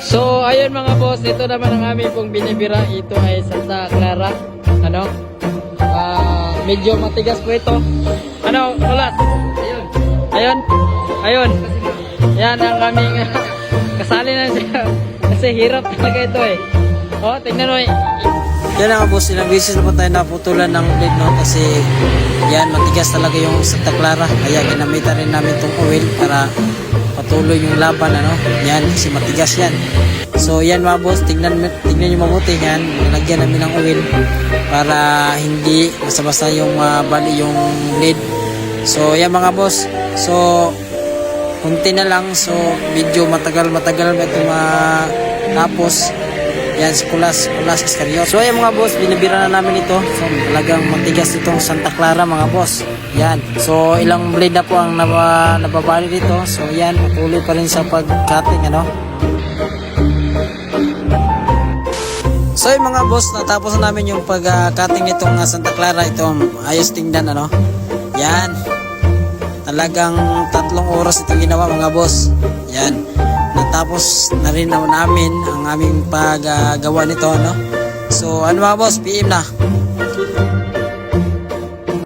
So, ayun mga boss, ito naman ang aming pong binibira. Ito ay Santa Clara. Ano? Medyo matigas po ito. Ano, ulas? Ayun. Ayun. Ayun. Yan ang aming kasali na siya. Kasi hirap talaga ito eh. Oh, tingnan mo eh. Yan nga boss, ilang beses na po tayo naputulan ng blade, no? Kasi yan, matigas talaga yung Santa Clara. Kaya ginamitan rin namin itong oil para patuloy yung laban, ano? Yan, kasi matigas yan. So yan mga boss, tignan nyo mabuti yan. Nilagyan namin ng oil para hindi basta-basta yung bali yung blade. So yan mga boss. So kunti na lang. So medyo matagal ito tapos yan si Kulas Iscariot. So ayan mga boss, binibira na namin ito. So talagang matigas itong Santa Clara mga boss. Yan. So ilang blade na po ang nababali dito. So yan, patuloy pa rin sa pag-cutting, ano. So yung mga boss, natapos na namin yung pag-cutting nitong Santa Clara. Ito ayos tingnan, ano. Yan. Talagang 3 oras itong ginawa mga boss. Yan. Natapos na rin namin ang aming paggawa nito, no? So ano mga boss, PM na.